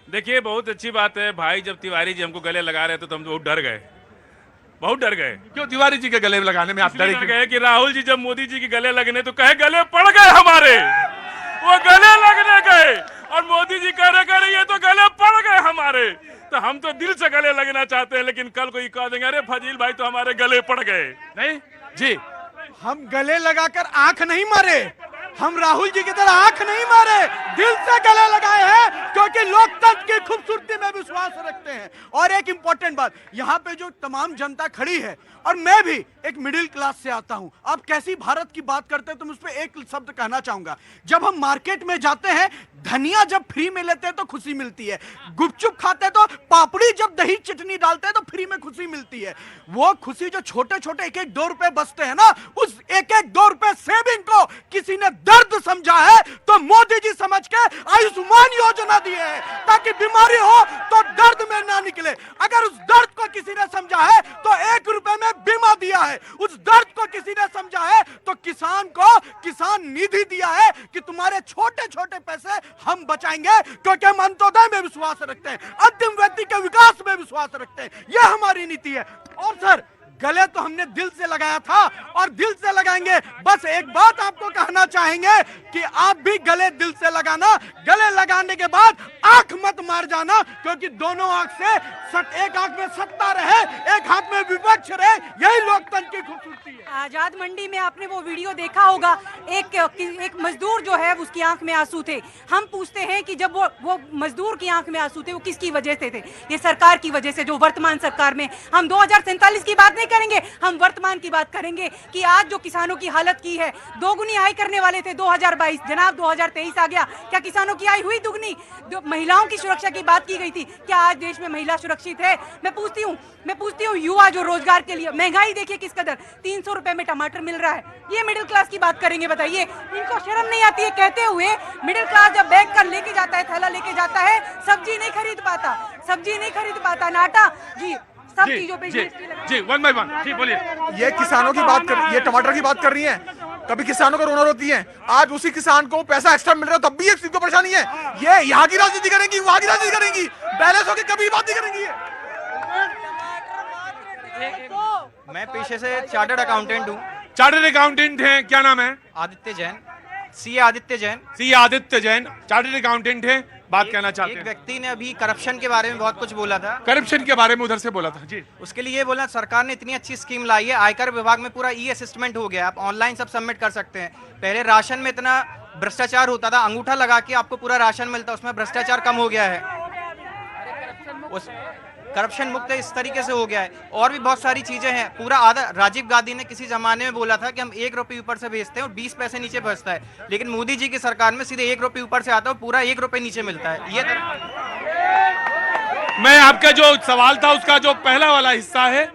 देखिए, बहुत अच्छी बात है भाई। जब तिवारी जी हमको गले लगा रहे थे तो हम बहुत डर गए, बहुत डर गए। क्यों तिवारी जी के गले लगाने में आप इसलिए डरे डर क्यों? गए कि राहुल जी जब मोदी जी के गले लगने तो कहे गले पड़ गए हमारे, वो गले लगने गए और मोदी जी कह रहे ये तो गले पड़ गए हमारे। तो हम तो दिल से गले लगना चाहते हैं, लेकिन कल कोई कह देंगे अरे फजील भाई तो हमारे गले पड़ गए। नहीं जी, हम गले लगाकर आंख नहीं मारे, हम राहुल जी की तरह आंख नहीं मारे, दिल से गले लगाए हैं, क्योंकि लोकतंत्र की खूबसूरती में विश्वास रखते हैं। और एक इंपॉर्टेंट बात, यहाँ पे जो तमाम जनता खड़ी है, और मैं भी एक मिडिल क्लास से आता हूं, आप कैसी भारत की बात करते हैं तो मैं उस पर एक शब्द कहना चाहूंगा। जब हम मार्केट में जाते हैं, धनिया जब फ्री में लेते हैं तो खुशी मिलती है, गुपचुप खाते हैं तो पापड़ी जब दही चटनी डालते हैं तो फ्री में खुशी मिलती है। वो खुशी जो छोटे छोटे एक एक 2 रुपए बचते हैं ना, उस एक एक 2 रुपए सेविंग को किसी ने दर्द समझा है तो मोदी जी समझ के आयुष्मान योजना दी है, ताकि बीमारी हो तो दर्द में ना निकले। अगर उस दर्द को किसी ने समझा है तो 1 रुपए में बीमा दिया है, उस दर्द को किसी ने समझा है तो किसान को किसान निधि दिया है कि तुम्हारे छोटे छोटे पैसे हम बचाएंगे, क्योंकि हम अंत्योदय में विश्वास रखते हैं, अंतिम व्यक्ति के विकास में विश्वास रखते हैं। यह हमारी नीति है। और सर, गले तो हमने दिल से लगाया था और दिल से लगाएंगे। बस एक बात आपको कहना चाहेंगे कि आप भी गले दिल से लगाना, गले लगाने के बाद आंख मत मार जाना, क्योंकि दोनों आंख से एक आंख में सत्ता रहे, एक हाथ में विपक्ष रहे, यही लोकतंत्र की खूबसूरती है। आजाद मंडी में आपने वो वीडियो देखा होगा, एक मजदूर जो है उसकी आंख में आंसू थे। हम पूछते हैं कि जब वो मजदूर की आंख में आंसू थे वो किसकी वजह से थे? ये सरकार की वजह से, जो वर्तमान सरकार में। हम 2047 की बात नहीं करेंगे, हम वर्तमान की बात करेंगे कि आज जो किसानों की हालत की है। दोगुनी आय करने वाले थे 2022, जनाब 2023 आ गया, क्या किसानों की आय हुई दुगनी? महिलाओं की सुरक्षा की बात की गई थी, क्या आज देश में महिला सुरक्षित है? मैं पूछती हूँ युवा जो रोजगार के लिए, महंगाई देखिए किस कदर, 300 रुपए में टमाटर मिल रहा है, ये मिडिल क्लास की बात करेंगे? बताइए, इनको शर्म नहीं आती है कहते हुए? मिडिल क्लास जब बैग कर लेके जाता है, थैला लेके जाता है, सब्जी नहीं खरीद पाता, नाटा जी, सब चीजों पे जी, वन बाय वन जी बोलिए। ये किसानों की बात कर, ये टमाटर की बात कर रही है, कभी किसानों को रोना रोती है। आज उसी किसान को पैसा एक्स्ट्रा मिल रहा है तब भी एक चीज को परेशानी है, ये यहाँ की राजनीति करेंगी, वहां की राजनीति करेंगी, बैलेंस होकर कभी बात नहीं करेंगी। मैं पेशे से चार्टर्ड अकाउंटेंट हूँ। चार्टर्ड अकाउंटेंट हैं, क्या नाम है? आदित्य जैन, सी आदित्य जैन, चार्टर्ड अकाउंटेंट हैं, बात कहना चाहते एक हैं। व्यक्ति ने अभी करप्शन के बारे में बहुत कुछ बोला था। करप्शन के बारे में उधर से बोला था जी। उसके लिए ये बोला, सरकार ने इतनी अच्छी स्कीम लाई है, आयकर विभाग में पूरा ई असिस्टेंट हो गया, आप ऑनलाइन सब सबमिट कर सकते हैं। पहले राशन में इतना भ्रष्टाचार होता था, अंगूठा लगा के आपको पूरा राशन मिलता, उसमें भ्रष्टाचार कम हो गया है, उस करप्शन मुक्त इस तरीके से हो गया है। और भी बहुत सारी चीजें हैं। पूरा आधा, राजीव गांधी ने किसी जमाने में बोला था कि हम 1 रुपये ऊपर से भेजते हैं और 20 पैसे नीचे बचता है, लेकिन मोदी जी की सरकार में सीधे 1 रुपये ऊपर से आता है और पूरा 1 रुपये नीचे मिलता है। ये मैं आपका जो सवाल था उसका जो पहला वाला हिस्सा है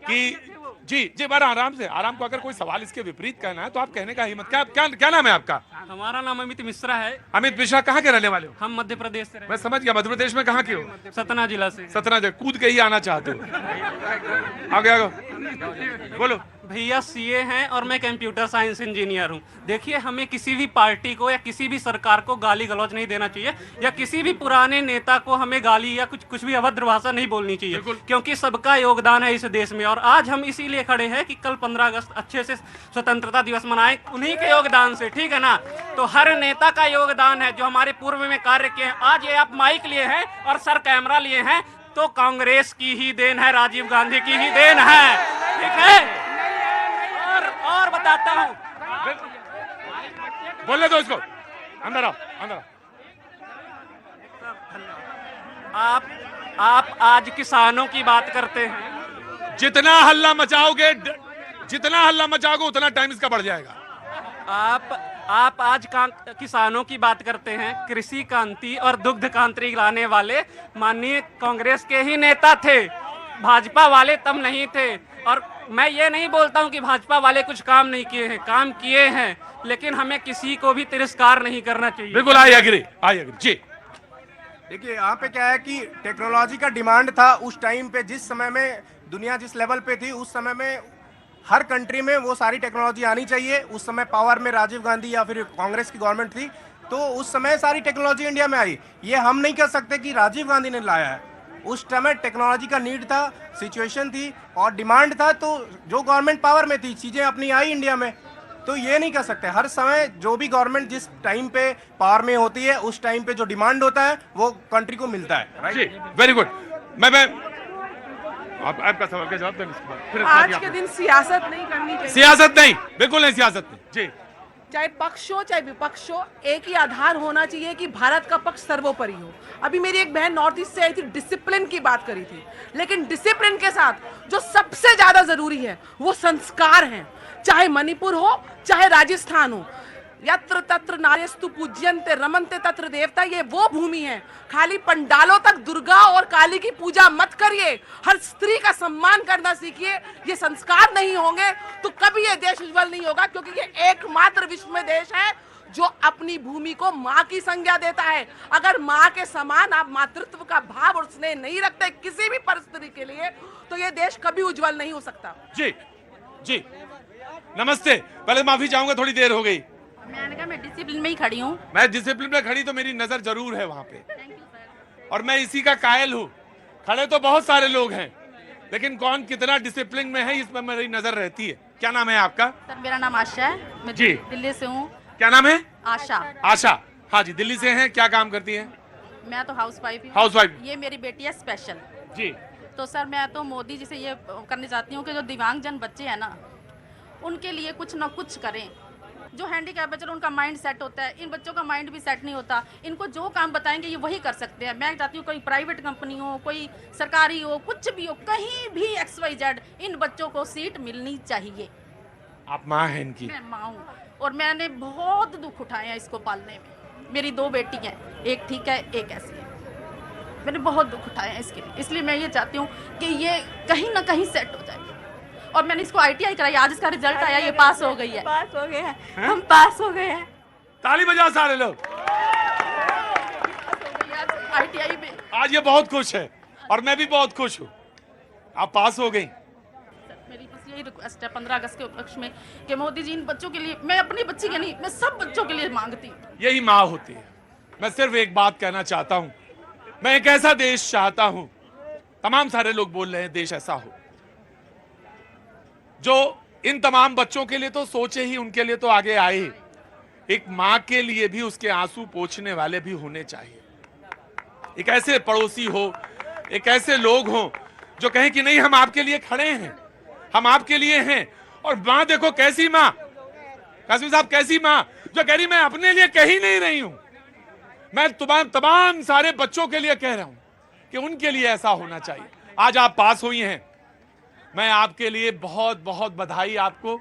कि जी बड़ा आराम से, आराम को, अगर कोई सवाल इसके विपरीत कहना है तो आप कहने का हिम्मत। क्या नाम है आपका? हमारा नाम अमित मिश्रा है। अमित मिश्रा, कहाँ के रहने वाले हो? हम मध्य प्रदेश से मैं समझ गया, मध्य प्रदेश में कहाँ के हो? सतना जिला से। सतना से कूद के ही आना चाहते हो? आगे बोलो। भैया सीए हैं और मैं कंप्यूटर साइंस इंजीनियर हूं। देखिए, हमें किसी भी पार्टी को या किसी भी सरकार को गाली गलौज नहीं देना चाहिए, या किसी भी पुराने नेता को हमें गाली या कुछ भी अभद्र भाषा नहीं बोलनी चाहिए, क्योंकि सबका योगदान है इस देश में। और आज हम इसीलिए खड़े हैं कि कल 15 अगस्त अच्छे से स्वतंत्रता दिवस मनाएं, उन्हीं के योगदान से, ठीक है ना? तो हर नेता का योगदान है जो हमारे पूर्व में कार्य किए हैं। आज ये आप माइक लिए हैं और सर कैमरा लिए हैं तो कांग्रेस की ही देन है, राजीव गांधी की ही देन है, ठीक है? और बताता हूं, बोलने दो इसको, अंदर आओ। आप आज किसानों की बात करते हैं। जितना हल्ला मचाओगे उतना टाइम इसका बढ़ जाएगा। आप आज किसानों की बात करते हैं। कृषि क्रांति और दुग्ध क्रांति लाने वाले माननीय कांग्रेस के ही नेता थे, भाजपा वाले तब नहीं थे। और मैं ये नहीं बोलता हूं कि भाजपा वाले कुछ काम नहीं किए हैं, काम किए हैं, लेकिन हमें किसी को भी तिरस्कार नहीं करना चाहिए। बिल्कुल, आई एग्री जी। देखिए, यहाँ पे क्या है कि टेक्नोलॉजी का डिमांड था उस टाइम पे, जिस समय में दुनिया जिस लेवल पे थी, उस समय में हर कंट्री में वो सारी टेक्नोलॉजी आनी चाहिए। उस समय पावर में राजीव गांधी या फिर कांग्रेस की गवर्नमेंट थी, तो उस समय सारी टेक्नोलॉजी इंडिया में आई। ये हम नहीं कह सकते कि राजीव गांधी ने लाया है। उस समय टेक्नोलॉजी का नीड था, सिचुएशन थी और डिमांड था, तो जो गवर्नमेंट पावर में थी चीजें अपनी आई इंडिया में। तो ये नहीं कह सकते, हर समय जो भी गवर्नमेंट जिस टाइम पे पावर में होती है उस टाइम पे जो डिमांड होता है वो कंट्री को मिलता है, राइट? जी, वेरी गुड। मैं आपका सवाल का जवाब देने इसके बाद फिर आज के दिन सियासत नहीं करनी चाहिए। सियासत नहीं, बिल्कुल नहीं सियासत नहीं। जी, चाहे पक्ष हो चाहे विपक्ष हो, एक ही आधार होना चाहिए कि भारत का पक्ष सर्वोपरि हो। अभी मेरी एक बहन नॉर्थ ईस्ट से आई थी, डिसिप्लिन की बात करी थी, लेकिन डिसिप्लिन के साथ जो सबसे ज्यादा जरूरी है वो संस्कार हैं। चाहे मणिपुर हो चाहे राजस्थान हो, यत्र तत्र नार्यस्तु पूज्यन्ते रमन्ते तत्र देवता, ये वो भूमि है। खाली पंडालों तक दुर्गा और काली की पूजा मत करिए, हर स्त्री का सम्मान करना सीखिए। ये संस्कार नहीं होंगे तो कभी ये देश उज्जवल नहीं होगा, क्योंकि ये एकमात्र विश्व में देश है जो अपनी भूमि को माँ की संज्ञा देता है। अगर माँ के समान आप मातृत्व का भाव और स्नेह नहीं रखते किसी भी परिस्थिति के लिए, तो ये देश कभी उज्जवल नहीं हो सकता। जी, जी, नमस्ते। पहले माफी चाहूंगा, थोड़ी देर हो गई। मैंने कहा मैं डिसिप्लिन में ही खड़ी हूँ। मैं डिसिप्लिन में खड़ी तो मेरी नजर जरूर है वहां पे, और मैं इसी का कायल हूँ। खड़े तो बहुत सारे लोग हैं, लेकिन कौन कितना डिसिप्लिन में है इसमें मेरी नजर रहती है। क्या नाम है आपका? सर मेरा नाम आशा है, मैं जी। दिल्ली से हूँ। क्या नाम है? आशा। आशा, हाँ जी, दिल्ली से हैं। क्या काम करती हैं? मैं तो हाउस वाइफ हूँ। House wife. ये मेरी बेटी है स्पेशल। जी। तो सर मैं तो मोदी जी से ये करनी चाहती हूँ कि जो दिव्यांगजन बच्चे हैं ना, उनके लिए कुछ ना कुछ करें। जो हैंडीकैप बच्चे उनका माइंड सेट होता है, इन बच्चों का माइंड भी सेट नहीं होता। इनको जो काम बताएंगे ये वही कर सकते हैं। मैं चाहती हूँ कोई प्राइवेट कंपनी हो, कोई सरकारी हो, कुछ भी हो, कहीं भी XYZ, इन बच्चों को सीट मिलनी चाहिए। आप माँ हैं इनकी? मैं माँ हूँ और मैंने बहुत दुख उठाए हैं इसको पालने में। मेरी 2 बेटी हैं, एक ठीक है एक ऐसी है। मैंने बहुत दुख उठाए हैं इसके लिए, इसलिए मैं ये चाहती हूँ कि ये कहीं ना कहीं सेट हो जाए। और मैंने इसको ITI कराई, आज इसका रिजल्ट आया, ये पास हो गई है। पास हो गए हैं, हम पास हो गए हैं। ताली बजाओ सारे लोग। ITI में आज ये बहुत खुश है और मैं भी बहुत खुश हूँ। आप पास हो गई। मेरी बस यही रिक्वेस्ट है 15 अगस्त के उपलक्ष्य में कि मोदी जी इन बच्चों के लिए, मैं अपनी बच्ची के नहीं, मैं सब बच्चों के लिए मांगती हूँ। यही माँ होती है। मैं सिर्फ एक बात कहना चाहता हूँ, मैं एक ऐसा देश चाहता हूँ, तमाम सारे लोग बोल रहे हैं देश ऐसा हो जो इन तमाम बच्चों के लिए तो सोचे ही, उनके लिए तो आगे आए। एक माँ के लिए भी उसके आंसू पोंछने वाले भी होने चाहिए। एक ऐसे पड़ोसी हो, एक ऐसे लोग हों जो कहें कि नहीं हम आपके लिए खड़े हैं, हम आपके लिए हैं। और माँ देखो कैसी माँ, कासिम साहब कैसी माँ, जो कह रही मैं अपने लिए कह ही नहीं रही हूं, मैं तमाम सारे बच्चों के लिए कह रहा हूं कि उनके लिए ऐसा होना चाहिए। आज आप पास हुई हैं, मैं आपके लिए बहुत बहुत बधाई आपको।